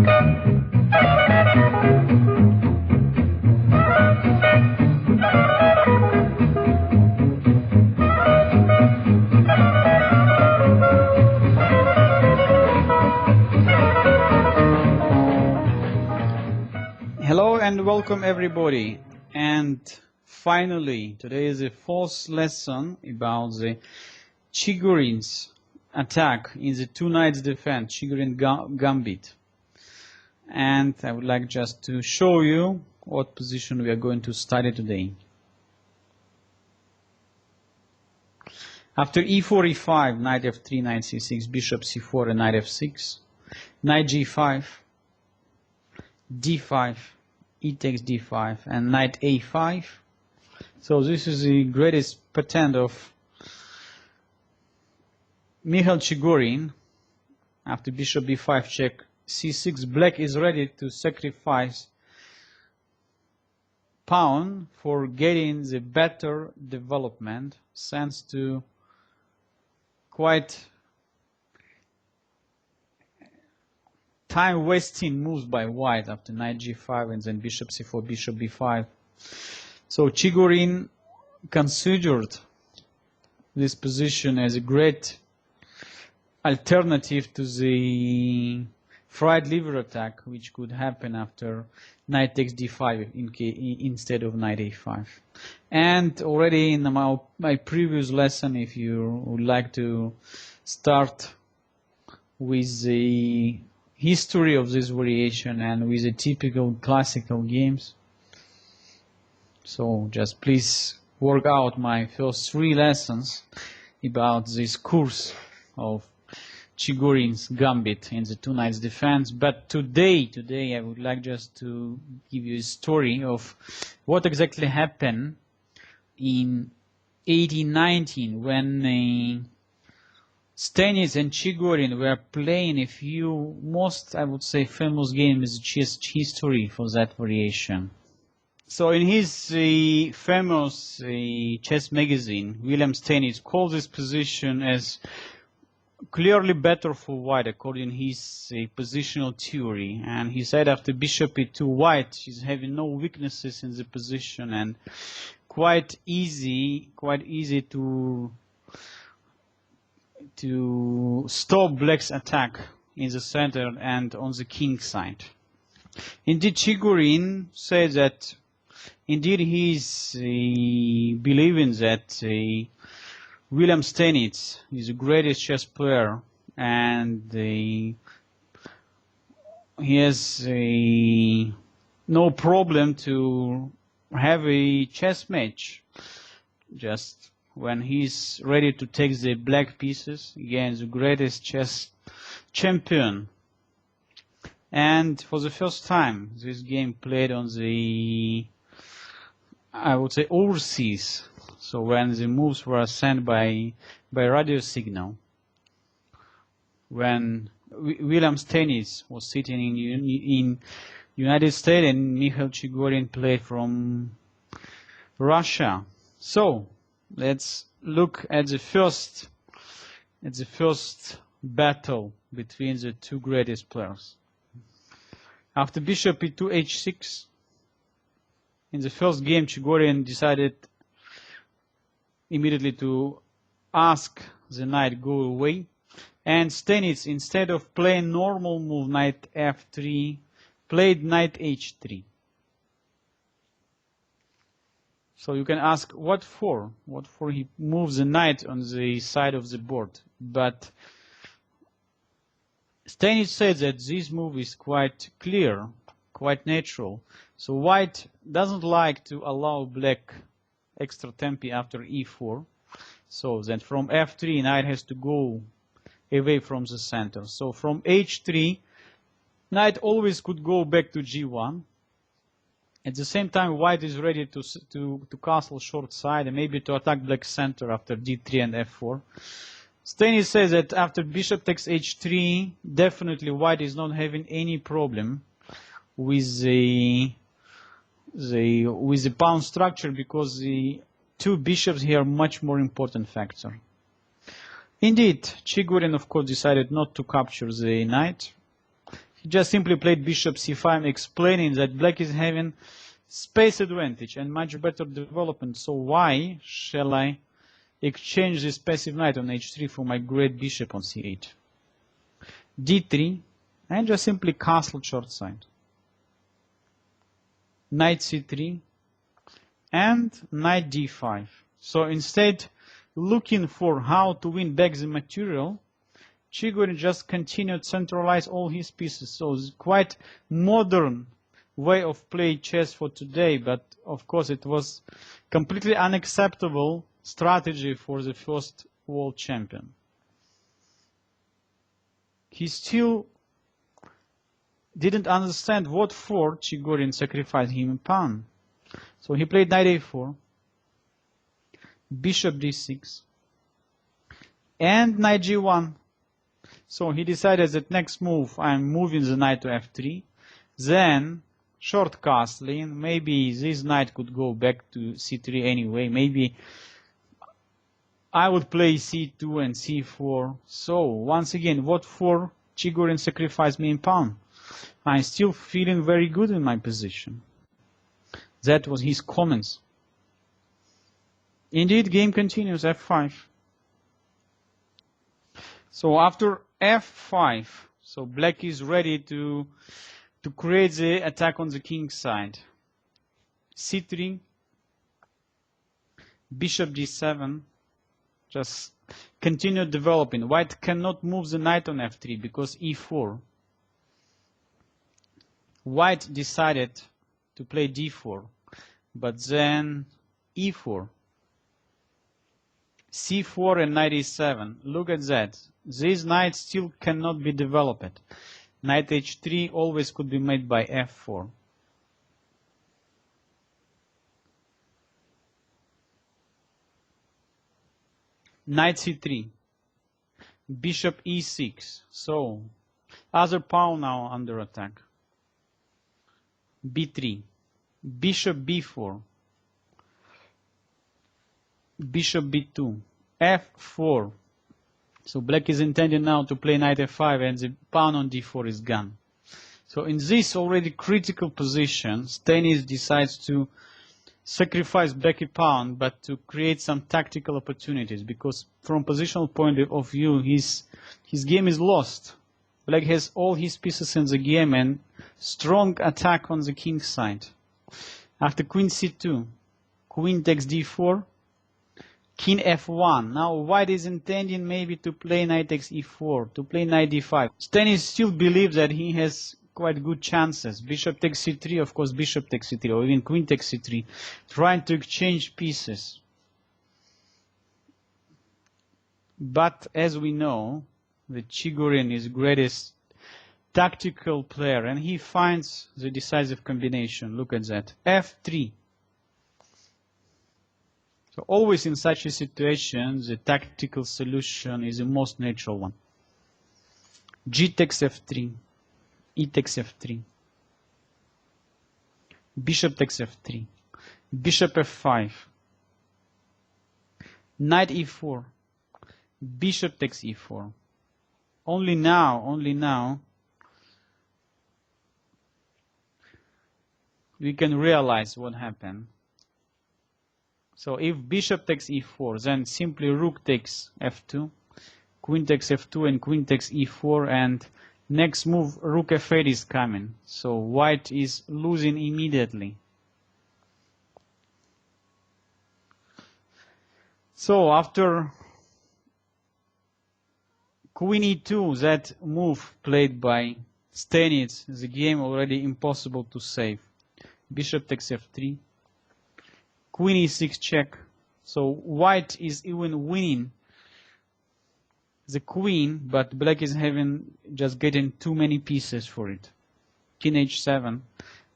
Hello and welcome everybody, and finally today is the fourth lesson about the Chigorin's attack in the two knights defense, Chigorin Gambit. And I would like just to show you what position we are going to study today. After e4, e5, knight f3, knight c6, bishop c4 and knight f6, knight g5, d5, e takes d5 and knight a5. So this is the greatest pattern of Mikhail Chigorin. After bishop b5 check c6, black is ready to sacrifice pawn for getting the better development, thanks to quite time-wasting moves by white after knight g5 and then bishop c4, bishop b5. So Chigorin considered this position as a great alternative to the fried liver attack, which could happen after knight takes d5 instead of knight a5. And already in my previous lesson, if you would like to start with the history of this variation and with the typical classical games, so just please work out my first 3 lessons about this course of Chigorin's Gambit in the two knights defense. But today I would like just to give you a story of what exactly happened in 1819 when Stenitz and Chigorin were playing a few most, I would say, famous games in chess history for that variation. So in his famous chess magazine, William Stenitz called this position as clearly better for white according to his positional theory, and he said after bishop e2, white is having no weaknesses in the position and quite easy to stop black's attack in the center and on the king side. Indeed, Chigorin said that indeed he is believing that William Stenitz is the greatest chess player, and he has no problem to have a chess match just when he's ready to take the black pieces against the greatest chess champion. And for the first time, this game played on the, I would say, overseas. So when the moves were sent by radio signal, when William Stenitz was sitting in United States and Mikhail Chigorin played from Russia. So let's look at the first battle between the two greatest players. After bishop e2 h6, in the first game, Chigorin decided immediately to ask the knight go away, and Stenitz, instead of playing normal move knight f3, played knight h3. So you can ask what for? What for he moves the knight on the side of the board? But Stenitz said that this move is quite clear, quite natural. So white doesn't like to allow black extra tempi after e4. So then from f3, knight has to go away from the center. So from h3, knight always could go back to g1. At the same time, white is ready to castle short side and maybe to attack black center after d3 and f4. Stenitz says that after bishop takes h3, definitely white is not having any problem with the pawn structure, because the two bishops here are much more important factor. Indeed, Chigorin, of course, decided not to capture the knight. He just simply played bishop c5, explaining that black is having space advantage and much better development. So why shall I exchange this passive knight on h3 for my great bishop on c8? d3, and just simply castle short side. Knight c3 and knight d5. So instead looking for how to win back the material, Chigorin just continued centralize all his pieces. So it's quite modern way of playing chess for today, but of course it was completely unacceptable strategy for the first world champion. He still didn't understand what for Chigorin sacrificed him a pawn. So he played knight a4, bishop d6, and knight g1. So he decided that next move I'm moving the knight to f3, then short castling, maybe this knight could go back to c3 anyway, maybe I would play c2 and c4. So once again, what for Chigorin sacrificed me in pawn? I'm still feeling very good in my position. That was his comments. Indeed, game continues, f5. So after f5, so black is ready to create the attack on the king side. c3, bishop d7, just continue developing. White cannot move the knight on f3 because e4. White decided to play d4, but then e4, c4 and knight e7. Look at that. This knight still cannot be developed. Knight h3 always could be made by f4. Knight c3, bishop e6. So other pawn now under attack. b3, bishop b4, bishop b2, f4. So black is intending now to play knight f5 and the pawn on d4 is gone. So in this already critical position, Stanis decides to sacrifice back a pawn, but to create some tactical opportunities, because from positional point of view, his game is lost. Black has all his pieces in the game and strong attack on the king's side. After queen c2, queen takes d4, king f1. Now white is intending maybe to play knight takes e4, to play knight d5. Stanis still believes that he has quite good chances. Bishop takes c3, of course bishop takes c3, or even queen takes c3, trying to exchange pieces. But as we know, the Chigorin is greatest tactical player, and he finds the decisive combination. Look at that. f3. So always in such a situation, the tactical solution is the most natural one. G takes f3. E takes f3. Bishop takes f3. Bishop f5. Knight e4. Bishop takes e4. Only now, we can realize what happened. So if bishop takes e4, then simply rook takes f2, queen takes f2, and queen takes e4, and next move rook f8 is coming. So white is losing immediately. So after queen e2, that move played by Stanis, the game already impossible to save. Bishop takes f3. Queen e6 check. So white is even winning the queen, but black is just getting too many pieces for it. King h7,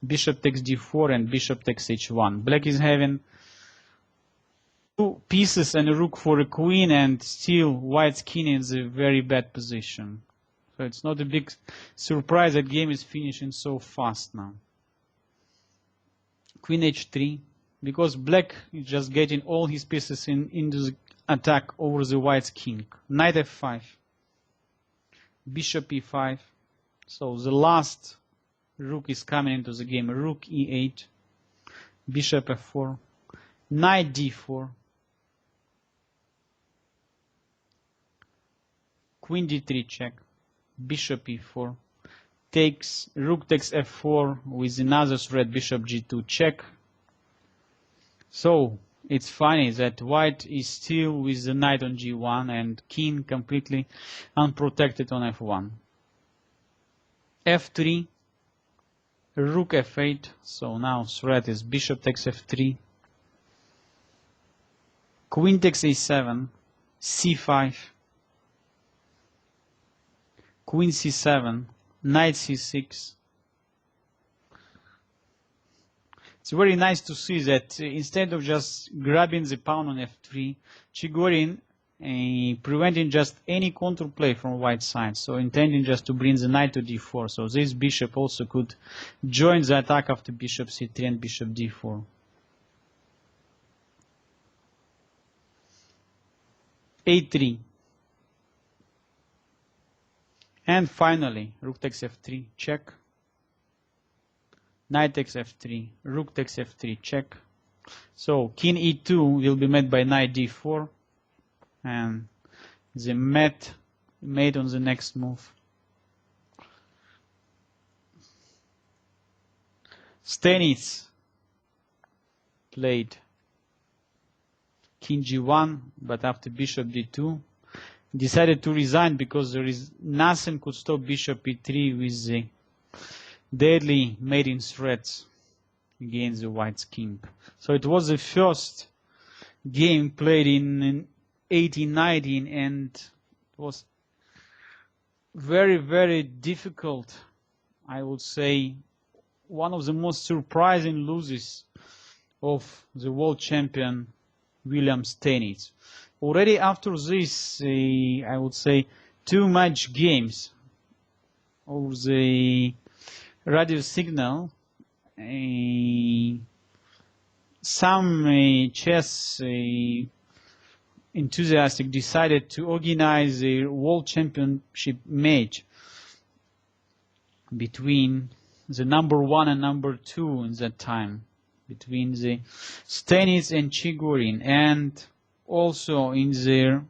bishop takes d4, and bishop takes h1. Black is having two pieces and a rook for a queen, and still white's king is in a very bad position. So it's not a big surprise that game is finishing so fast now. Queen h3, because black is just getting all his pieces into the attack over the white's king. Knight f5, bishop e5, So the last rook is coming into the game. Rook e8, bishop f4, knight d4, queen d3 check, bishop e4, takes, rook takes f4 with another threat, bishop g2 check. So it's funny that white is still with the knight on g1 and king completely unprotected on f1. f3, rook f8, so now threat is bishop takes f3, queen takes a7, c5, queen c7, knight c6. It's very nice to see that instead of just grabbing the pawn on f3, Chigorin preventing just any counterplay from white side, so intending just to bring the knight to d4. So this bishop also could join the attack after bishop c3 and bishop d4. a3. And finally, rook takes f3, check. Knight takes f3, rook takes f3, check. So king e2 will be met by knight d4, and the mate on the next move. Stenitz played king g1, but after bishop d2, decided to resign because there is nothing could stop bishop e3 with the deadly mating threats against the white's king. So it was the first game played in 1819, and it was very, very difficult. I would say one of the most surprising losses of the world champion William Stenitz. Already after this, I would say 2 match games of the radio signal, some chess enthusiasts decided to organize a world championship match between the number 1 and number 2 in that time, between the Stenitz and Chigorin, and also in their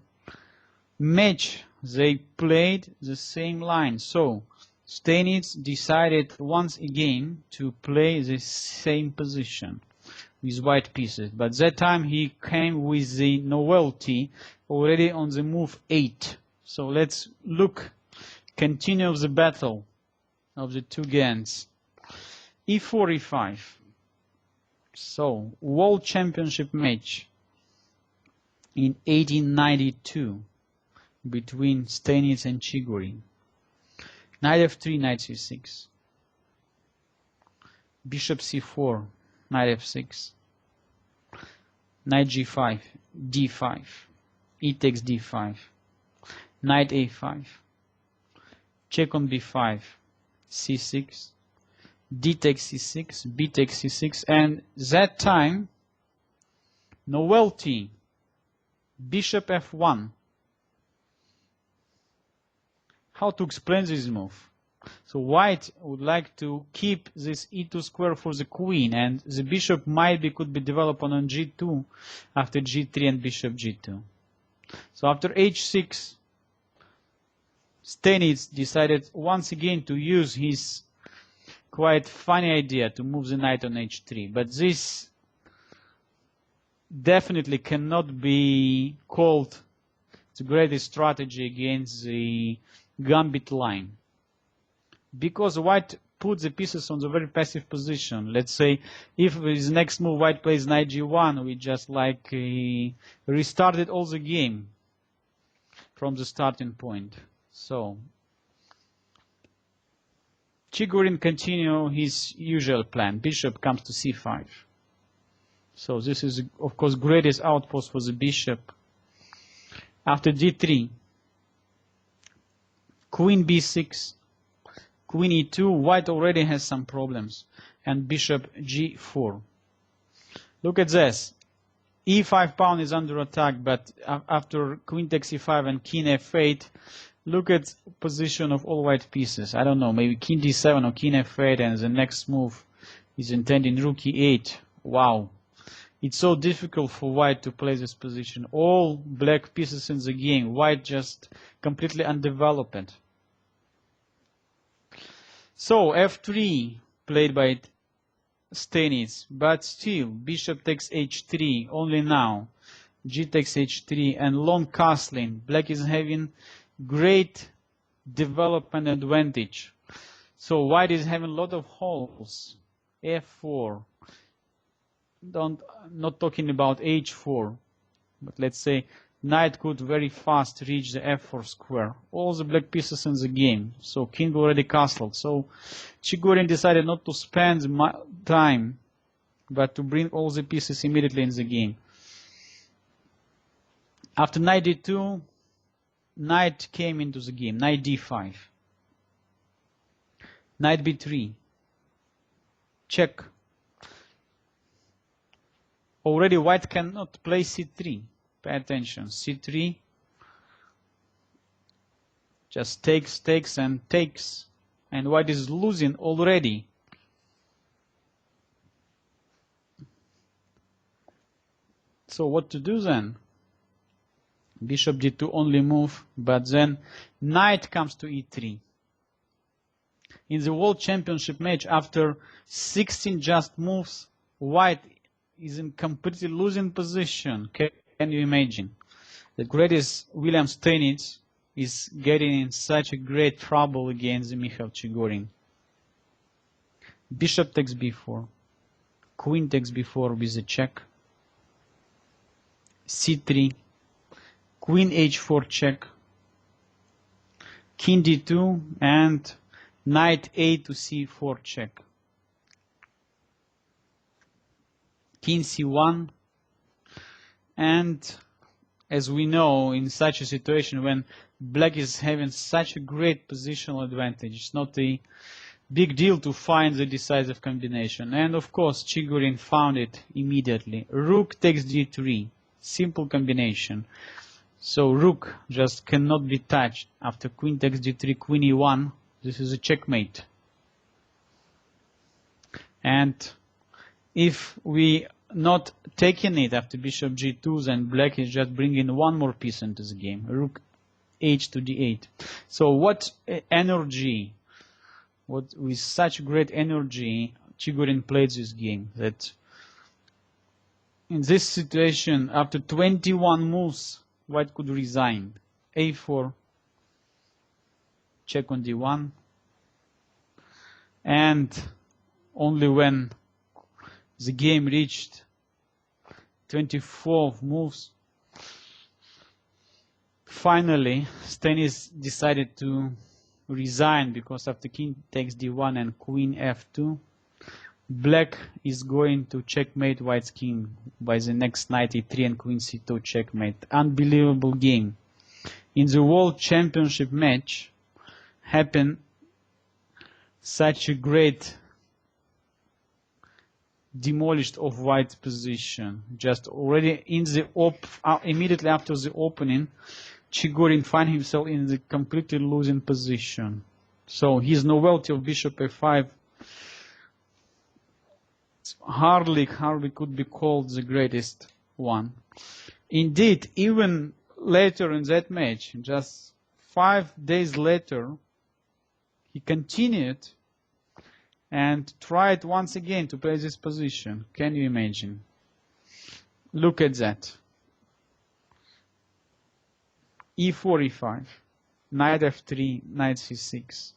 match they played the same line. So Stenitz decided once again to play the same position with white pieces, but that time he came with the novelty already on the move 8. So let's look, continue the battle of the two Gens. e4, e5. So world championship match in 1892 between Stenitz and Chigorin. Knight f3, knight c6, bishop c4, knight f6, knight g5, d5, e takes d5, knight a5, check on b5, c6, d takes c6, b takes c6, and that time novelty, bishop f1. How to explain this move? So white would like to keep this e2 square for the queen, and the bishop could be developed on g2 after g3 and bishop g2. So after h6, Stenitz decided once again to use his quite funny idea to move the knight on h3, but this definitely cannot be called the greatest strategy against the gambit line, because white put the pieces on the very passive position. Let's say if his next move white plays knight g1, we just like restarted all the game from the starting point. So Chigorin continue his usual plan. Bishop comes to c5. So this is of course greatest outpost for the bishop. After d3, queen b6, queen e2, white already has some problems, and bishop g4. Look at this. e5 pawn is under attack, but after queen takes e5 and king f8, Look at position of all white pieces. I don't know, maybe king d7 or king f8, and the next move is intending rook e8. Wow. It's so difficult for white to play this position. All black pieces in the game. White just completely undeveloped. So f3 played by Stenitz, but still bishop takes h3 only now. G takes h3 and long castling. Black is having great development advantage. So white is having a lot of holes. f4. Not talking about h4, but let's say knight could very fast reach the f4 square. All the black pieces in the game. So king already castled. So Chigorin decided not to spend time, but to bring all the pieces immediately in the game. After knight d2, knight came into the game. Knight d5. Knight b3. Check. Already white cannot play c3. Pay attention. c3 just takes and takes. And white is losing already. So what to do then? Bishop d2 only move, but then knight comes to e3. In the World Championship match, after 16 just moves, white is in completely losing position. Can you imagine? The greatest William Stenitz is getting in such a great trouble against Mikhail Chigorin. Bishop takes b4. Queen takes b4 with a check. c3. Queen h4 check. King d2 and knight a to c4 check. King c1, and as we know, in such a situation when black is having such a great positional advantage, it's not a big deal to find the decisive combination. And of course Chigorin found it immediately. Rook takes d3, simple combination. So rook just cannot be touched. After queen takes d3, queen e1, this is a checkmate. And if we not taking it after bishop g2, then black is just bringing one more piece into the game. Rook h to d8. So what energy, with such great energy, Chigorin played this game, that in this situation, after 21 moves, white could resign. a4, check on d1, and only when the game reached 24 moves, finally Stenitz decided to resign, because after king takes d1 and queen f2, black is going to checkmate white's king by the next knight e3 and queen c2 checkmate. Unbelievable game. In the World Championship match happened such a great demolished of white's position. Just already in the immediately after the opening, Chigorin find himself in the completely losing position. So his novelty of bishop f5 hardly could be called the greatest one. Indeed, even later in that match, just 5 days later, he continued and tried once again to play this position. Can you imagine? Look at that. e4, e5, knight f3, knight c6,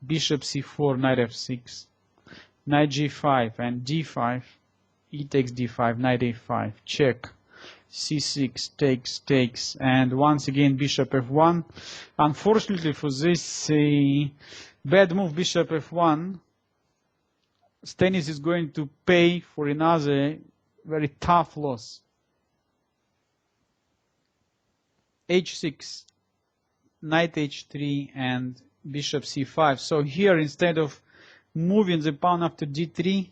bishop c4, knight f6, knight g5 and d5, e takes d5, knight a5, check, c6, takes, and once again bishop f1. Unfortunately for this bad move, bishop f1, Stenitz is going to pay for another very tough loss. h6, knight h3, and bishop c5. So here, instead of moving the pawn after d3,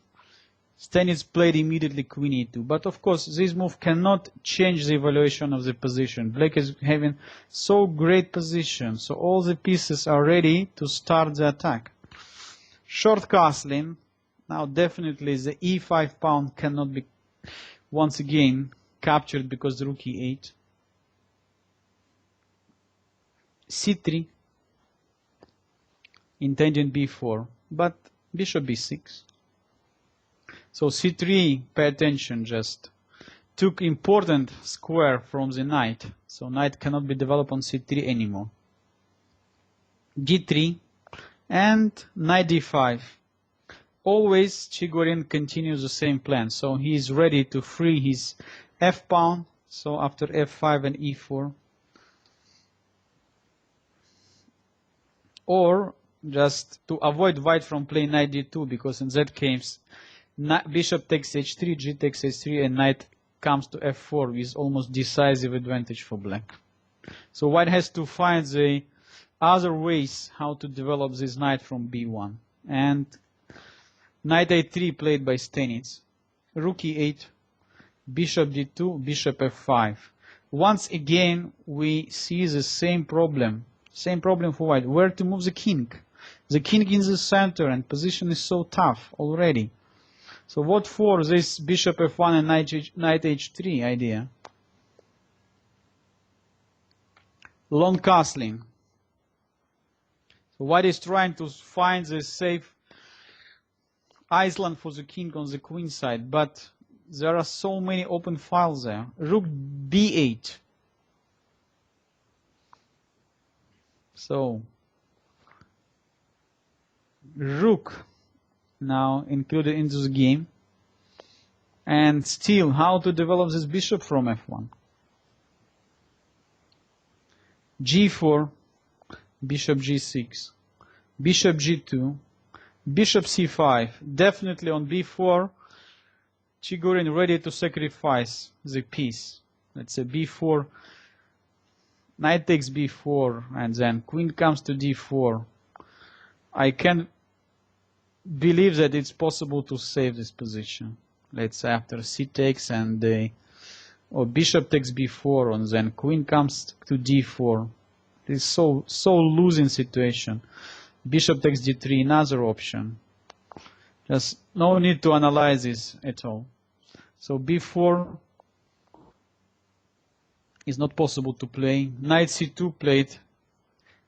Stanitz played immediately queen e2, but of course this move cannot change the evaluation of the position. Black is having so great position, so all the pieces are ready to start the attack. Short castling, now definitely the e5 pawn cannot be once again captured because the rook e8. c3, intending b4, but bishop b6. So c3, pay attention, just took important square from the knight. So knight cannot be developed on c3 anymore. d3 and knight d5. Always Chigorin continues the same plan. So he is ready to free his f pawn. So after f5 and e4. Or just to avoid white from playing knight d2, because in that case bishop takes h3, g takes h3, and knight comes to f4 with almost decisive advantage for black. So white has to find the other ways how to develop this knight from b1. And knight a3 played by Stanitz, rook e8, bishop d2, bishop f5. Once again we see the same problem for white, where to move the king. The king in the center and position is so tough already. So what for this bishop f1 and knight h3 idea? Long castling. So white is trying to find the safe island for the king on the queen side, but there are so many open files there. Rook b8. So rook now included into the game. And still, how to develop this bishop from f1? g4, bishop g6, bishop g2, bishop c5. Definitely on b4, Chigorin ready to sacrifice the piece. Let's say b4, knight takes b4, and then queen comes to d4. I can believe that it's possible to save this position. Let's say after c takes and or bishop takes b4 and then queen comes to d4. It's so losing situation. Bishop takes d3, another option. Just no need to analyze this at all. So b4 is not possible to play. Knight c2 played,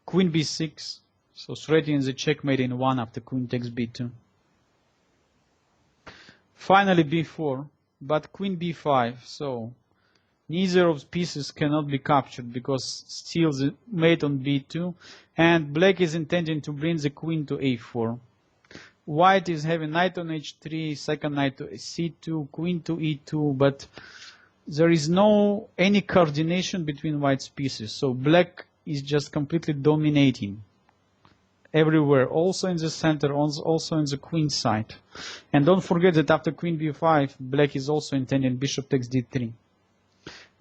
queen b6. So threatening the checkmate in 1 after queen takes b2. Finally b4, but queen b5. So neither of the pieces cannot be captured because still the mate on b2, and black is intending to bring the queen to a4. White is having knight on h3, second knight to c2, queen to e2, but there is no any coordination between white's pieces. So black is just completely dominating everywhere, also in the center, also in the queen side. And don't forget that after queen b5, black is also intending bishop takes d3.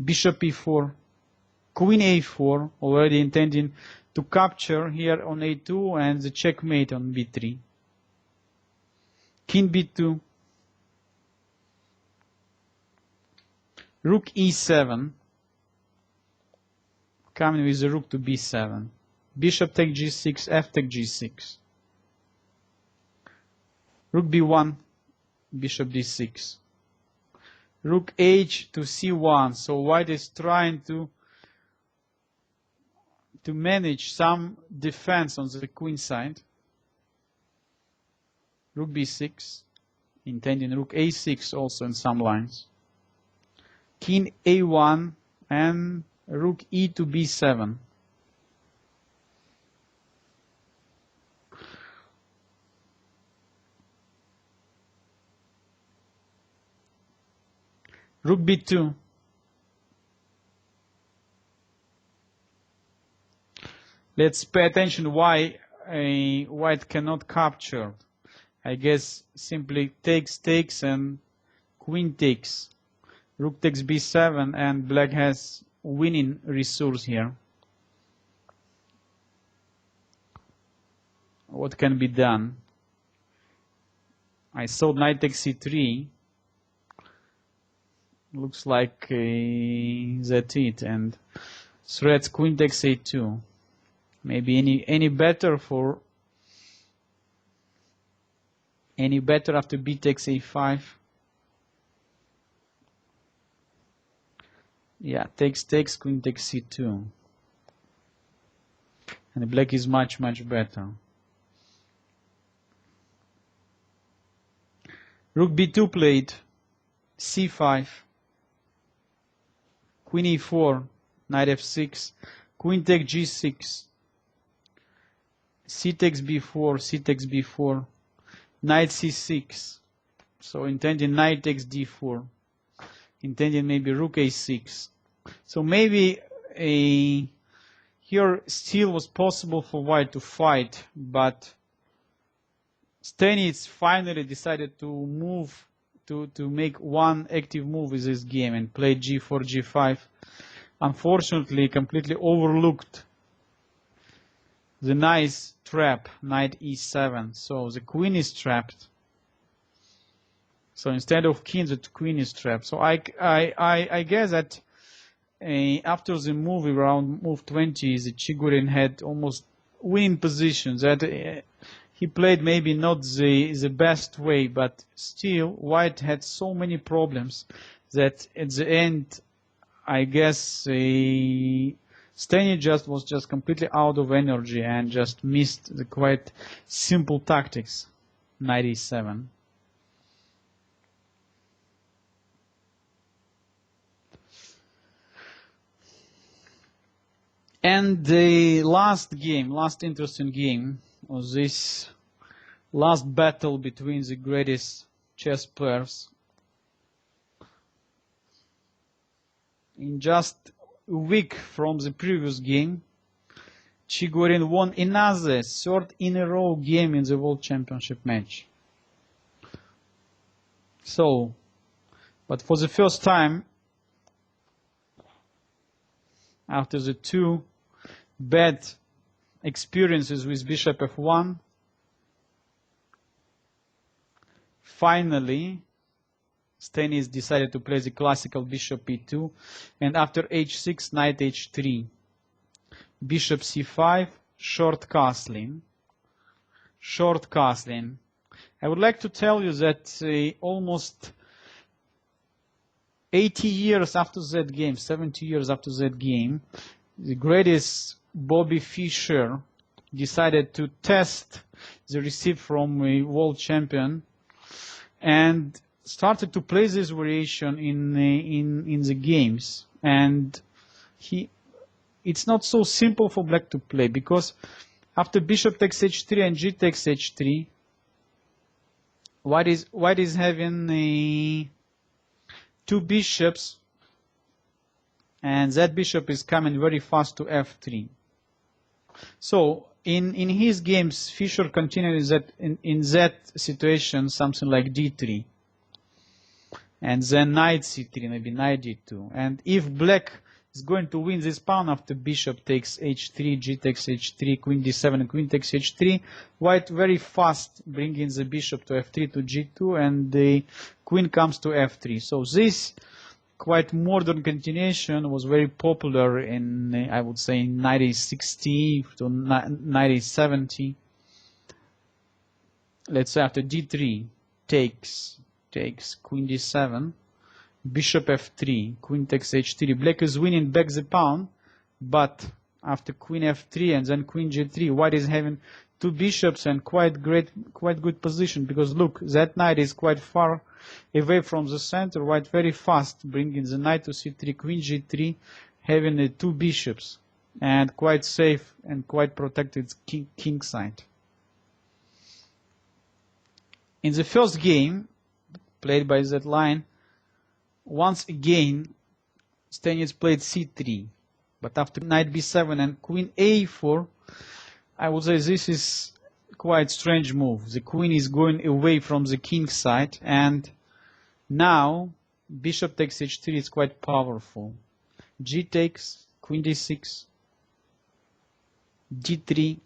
Bishop e4, queen a4, already intending to capture here on a2 and the checkmate on b3. King b2, rook e7, coming with the rook to b7. Bishop take g6, f take g6. Rook b1, bishop d6. Rook h to c1. So white is trying to manage some defense on the queen side. Rook b6, intending rook a6 also in some lines. King a1 and rook e to b7. Rook b2. Let's pay attention why white cannot capture. I guess simply takes and queen takes. Rook takes b7 and black has winning resource here. What can be done? I saw knight takes c3. Looks like that's it, and threats queen takes a2. Maybe any better after b takes a5? Yeah, takes, queen takes c2. And black is much better. Rook b2 played, c5, queen e4, knight f6, queen takes g6, c takes b4, c takes b4, knight c6. So intending knight takes d4, intending maybe rook a6. So maybe here still was possible for white to fight, but Stanitz finally decided to move, to make one active move with this game and play g4, g5. Unfortunately, completely overlooked the nice trap, knight e7. So the queen is trapped. So instead of king, the queen is trapped. So I guess that after the move around move 20, the Chigorin had almost winning position. That he played maybe not the best way, but still white had so many problems that at the end, I guess Stanley was just completely out of energy and just missed the quite simple tactics. Knight e7. And the last interesting game was this last battle between the greatest chess players. In just a week from the previous game, Chigorin won another third in a row game in the World Championship match. So, but for the first time, after the two bad experiences with bishop f1, finally Stannis decided to play the classical bishop e2, and after h6, knight h3, bishop c5, short castling. I would like to tell you that almost 80 years after that game, 70 years after that game, the greatest Bobby Fischer decided to test the receipt from a world champion and started to play this variation in the games. And it's not so simple for black to play, because after bishop takes h3 and g takes h3, white is having two bishops, and that bishop is coming very fast to f3. So in his games, Fischer continued in that situation something like d3, and then knight c3, maybe knight d2. And if black is going to win this pawn after bishop takes h3, g takes h3, queen d7, and queen takes h3, white very fast bringing the bishop to f3 to g2, and the queen comes to f3. So this quite modern continuation was very popular in, I would say, 1960 to 1970. Let's say after d3 takes queen d7, bishop f3, queen takes h3. Black is winning back the pawn, but after queen f3 and then queen g3, white is having two bishops and quite good position, because look, that knight is quite far away from the center. White very fast bringing the knight to c3, queen g3, having two bishops, and quite safe and quite protected king side. In the first game played by that line, once again Stannis played c3, but after knight b7 and queen a4, I would say this is quite strange move. The queen is going away from the king side, and now bishop takes h3 is quite powerful. G takes, queen d6, d3,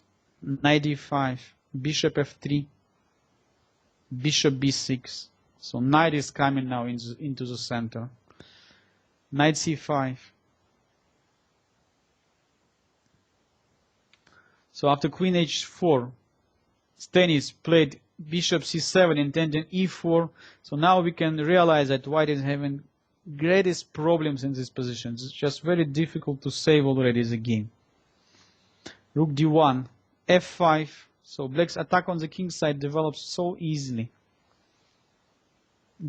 knight d5, bishop f3, bishop b6. So knight is coming now into the center. Knight c5. So after queen h4, Stanis played bishop c7 intending e4. So now we can realize that white is having greatest problems in this position. It's just very difficult to save already the game. Rook d1, f5. So black's attack on the king side develops so easily.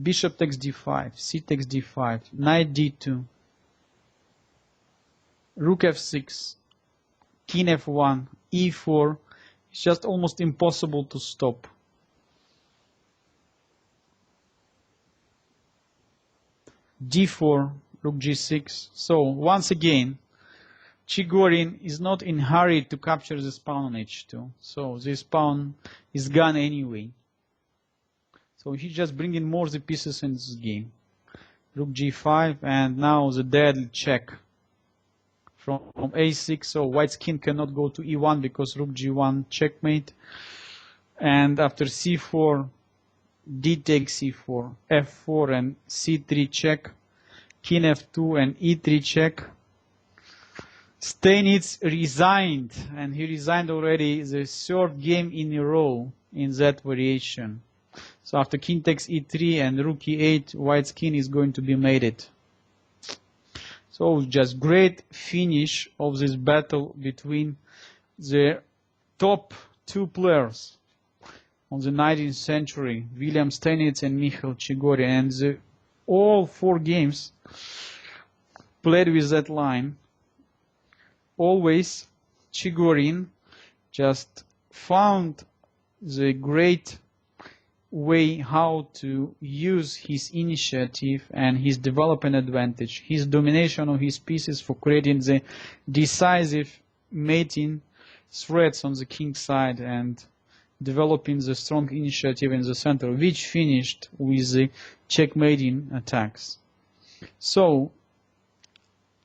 Bishop takes d5, c takes d5, knight d2, rook f6, king f1, e4. It's just almost impossible to stop. d4, rook g6. So once again, Chigorin is not in hurry to capture this pawn on h2. So this pawn is gone anyway. So he's just bringing more the pieces in this game. Rook g5, and now the deadly check from a6. So white's king cannot go to e1 because rook g1 checkmate. And after c4, d takes c4, f4 and c3 check, king f2 and e3 check. Stanis resigned, and he resigned already the third game in a row in that variation. So after king takes e3 and rook e8, white's king is going to be mated. So just great finish of this battle between the top two players on the 19th century, William Stanis and Mikhail Chigorin. And all four games played with that line. Always Chigorin just found the great way how to use his initiative and his development advantage, his domination of his pieces for creating the decisive mating threats on the king side and developing the strong initiative in the center, which finished with the checkmating attacks. So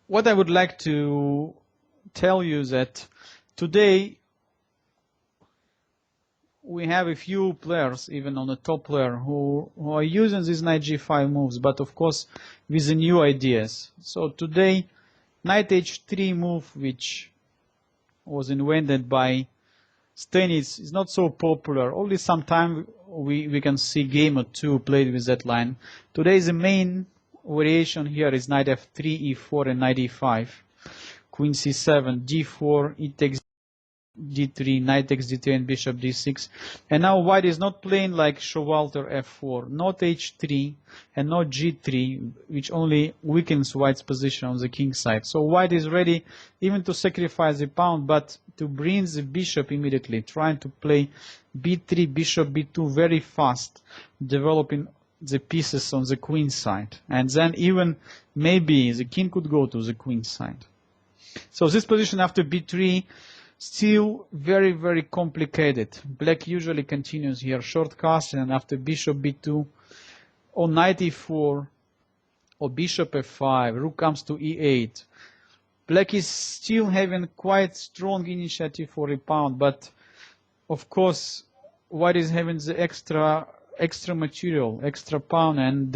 what I would like to tell you that today we have a few players, even on the top player, who are using these knight g5 moves, but of course with the new ideas. So today, knight h3 move, which was invented by Stanis, is not so popular. Only sometime we can see game or two played with that line. Today the main variation here is knight f3, e4 and knight e5. Queen c7, d4, e takes d3, knight takes d3 and bishop d6. And now white is not playing like Showalter f4, not h3 and not g3, which only weakens white's position on the king side. So white is ready even to sacrifice the pawn, but to bring the bishop immediately, trying to play b3, bishop b2 very fast, developing the pieces on the queen side. And then even maybe the king could go to the queen side. So this position after b3 still very, very complicated. Black usually continues here short cast, and after bishop b2 or knight e4 or bishop f5, rook comes to e8. Black is still having quite strong initiative for a pawn, but of course white is having the extra material, extra pawn, and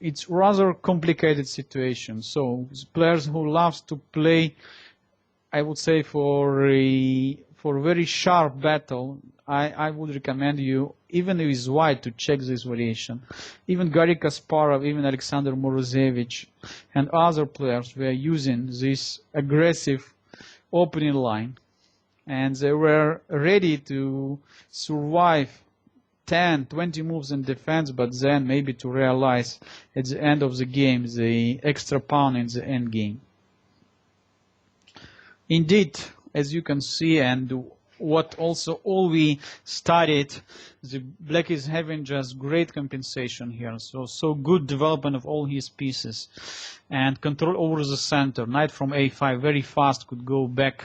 it's rather complicated situation. So players who loves to play, I would say, for a very sharp battle, I would recommend you, even if it's white, to check this variation. Even Garry Kasparov, even Alexander Morozevich, and other players were using this aggressive opening line, and they were ready to survive 10, 20 moves in defense, but then maybe to realize at the end of the game the extra pawn in the end game. Indeed, as you can see, and what also all we studied, the black is having just great compensation here. So good development of all his pieces and control over the center. Knight from a5 very fast could go back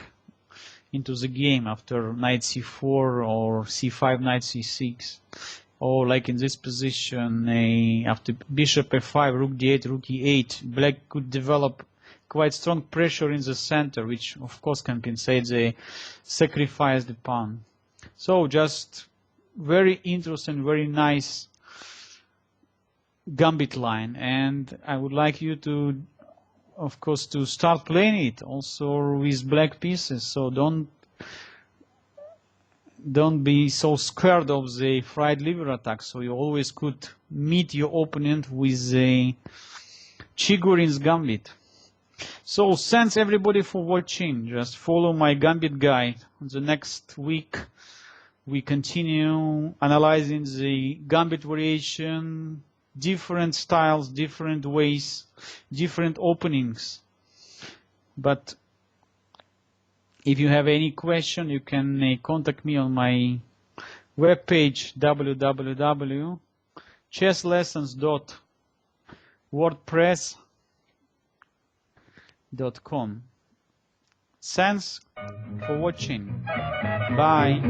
into the game after knight c4 or c5, knight c6. Or like in this position, after bishop f5, rook d8, rook e8, black could develop quite strong pressure in the center, which of course compensates the sacrifice the pawn. So just very interesting, very nice gambit line, and I would like you to, of course, to start playing it also with black pieces. So don't be so scared of the fried liver attack. So you always could meet your opponent with a Chigorin's gambit. So thanks everybody for watching. Just follow my gambit guide. The next week we continue analyzing the gambit variation, different styles, different ways, different openings. But if you have any question, you can contact me on my webpage www.chesslessons.wordpress.com. Thanks for watching. Bye.